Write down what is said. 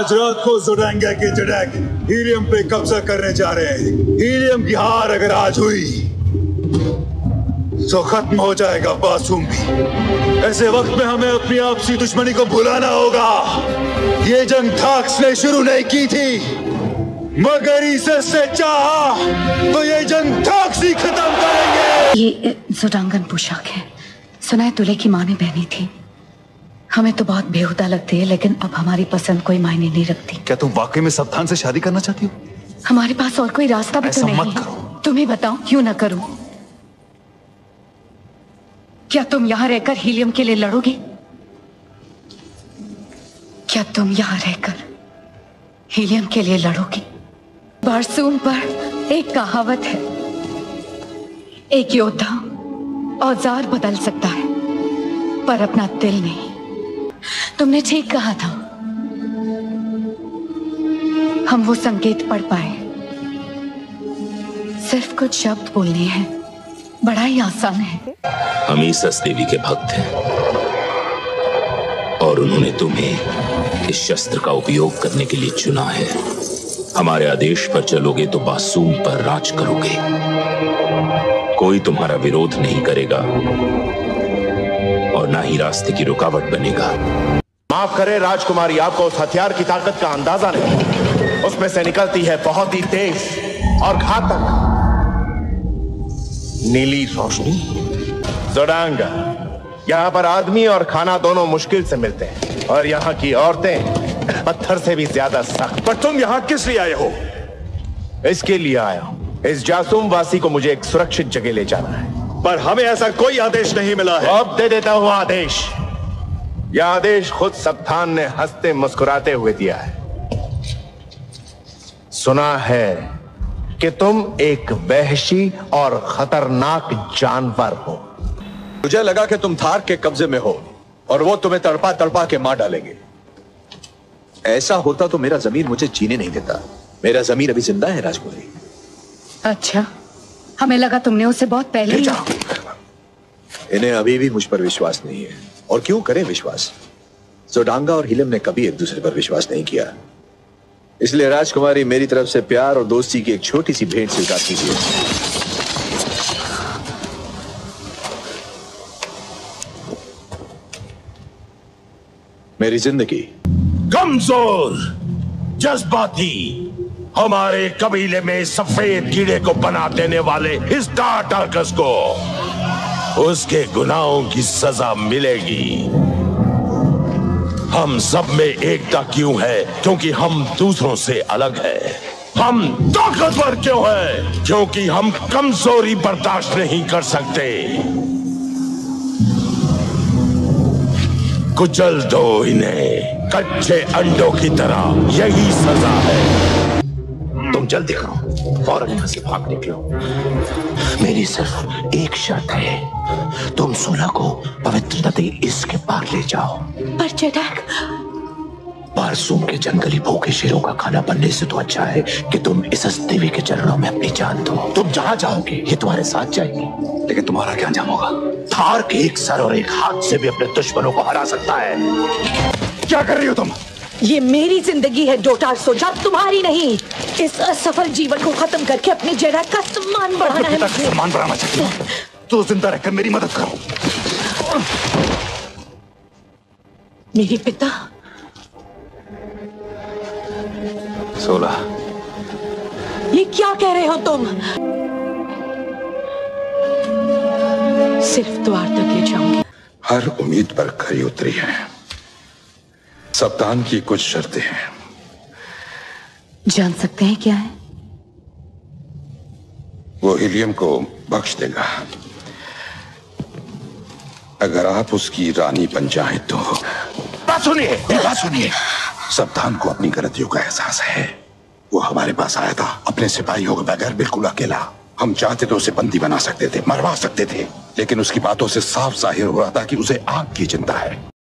आज रात को ज़ोडांगा के जडैक हीलियम पे कब्जा करने जा रहे हैं। हीलियम की हार अगर आज हुई तो खत्म हो जाएगा बासूम भी। ऐसे वक्त में हमें अपनी आपसी दुश्मनी को भुलाना होगा। ये जंग थाक्स ने शुरू नहीं की थी, मगर इसे चाहा तो ये जंग थाक्स ही खत्म करेंगे। ये ज़ोडांगन पोशाक है। सुना है दूल्हे की माँ ने पहनी थी। हमें तो बहुत बेहुदा लगती है, लेकिन अब हमारी पसंद कोई मायने नहीं रखती। क्या तुम वाकई में सप्तान से शादी करना चाहती हो? हमारे पास और कोई रास्ता भी तो नहीं है। तुम ही बताओ, क्यों ना करूं? क्या तुम यहाँ रहकर हीलियम के लिए लड़ोगी? क्या तुम यहाँ रहकर हीलियम के लिए लड़ोगी? बारसूम पर एक कहावत है, एक योद्धा औजार बदल सकता है पर अपना दिल नहीं। तुमने ठीक कहा था। हम वो संकेत पढ़ पाए। सिर्फ कुछ शब्द बोलने हैं, बड़ा ही आसान है। हम ईसस देवी के भक्त हैं और उन्होंने तुम्हें इस शस्त्र का उपयोग करने के लिए चुना है। हमारे आदेश पर चलोगे तो बासूम पर राज करोगे। कोई तुम्हारा विरोध नहीं करेगा और ना ही रास्ते की रुकावट बनेगा। माफ करें राजकुमारी, आपको उस हथियार की ताकत का अंदाजा नहीं। उसमें से निकलती है बहुत ही तेज और घातक नीली रोशनी। ज़ोडांगा, यहाँ पर आदमी और खाना दोनों मुश्किल से मिलते हैं और यहाँ की औरतें पत्थर से भी ज्यादा सख्त। पर तुम यहाँ किस लिए आए हो? इसके लिए आया हूँ, इस जासूम वासी को मुझे एक सुरक्षित जगह ले जाना है। पर हमें ऐसा कोई आदेश नहीं मिला है। अब दे देता हूँ आदेश। यह आदेश खुद सप्तान ने हंसते मुस्कुराते हुए दिया है। सुना है कि तुम एक वहशी और खतरनाक जानवर हो। मुझे लगा कि तुम थार के कब्जे में हो और वो तुम्हें तड़पा तड़पा के मार डालेंगे। ऐसा होता तो मेरा जमीर मुझे जीने नहीं देता। मेरा जमीर अभी जिंदा है राजकुमारी। अच्छा, हमें लगा तुमने उसे बहुत पहले ही। इन्हें अभी भी मुझ पर विश्वास नहीं है, और क्यों करें विश्वास? ज़ोडांगा और हीलियम ने कभी एक दूसरे पर विश्वास नहीं किया। इसलिए राजकुमारी, मेरी तरफ से प्यार और दोस्ती की एक छोटी सी भेंट स्वीकार कीजिए। मेरी जिंदगी। कमजोर, जज्बाती, हमारे कबीले में सफेद कीड़े को बना देने वाले इस टार्टार्कस को उसके गुनाहों की सजा मिलेगी। हम सब में एकता क्यों है? क्योंकि हम दूसरों से अलग है। हम ताकतवर क्यों है? क्योंकि हम कमजोरी बर्दाश्त नहीं कर सकते। कुचल दो इन्हें कच्चे अंडों की तरह, यही सजा है। तुम जल्दी करो, फौरन यहां से भाग निकलो। मेरी सिर्फ एक शर्त है, तुम सूला को पवित्र नदी इसके पार ले जाओ। पर जडैक, बारसूम के जंगली भूखे शेरों का खाना बनने से तो अच्छा है कि तुम ईसस देवी के चरणों में अपनी जान दो। तुम जहां जाओगे ये तुम्हारे साथ जाएंगे। लेकिन तुम्हारा क्या अंजाम होगा? थार के एक सर और एक हाथ से भी अपने दुश्मनों को हरा सकता है। क्या कर रही हो तुम? ये मेरी जिंदगी है डोटार सोजा, तुम्हारी नहीं। इस असफल जीवन को खत्म करके अपने जडैक का सम्मान बढ़ाना है। सम्मान बढ़ाना चाहती हो तो जिंदा रहकर मेरी मदद करो। मेरे पिता 16। ये क्या कह रहे हो तुम? सिर्फ द्वार तक ले जाऊंगी। हर उम्मीद पर खरी उतरी है। सप्तान की कुछ शर्तें हैं। जान सकते हैं क्या है? वो हीलियम को बख्श देगा अगर आप उसकी रानी बन जाएं तो। बात सुनिए, बात सुनिए। सप्तान को अपनी गलतियों का एहसास है। वो हमारे पास आया था अपने सिपाहियों के बगैर, बिल्कुल अकेला। हम चाहते तो उसे बंदी बना सकते थे, मरवा सकते थे, लेकिन उसकी बातों से साफ जाहिर हो रहा था कि उसे आग की चिंता है।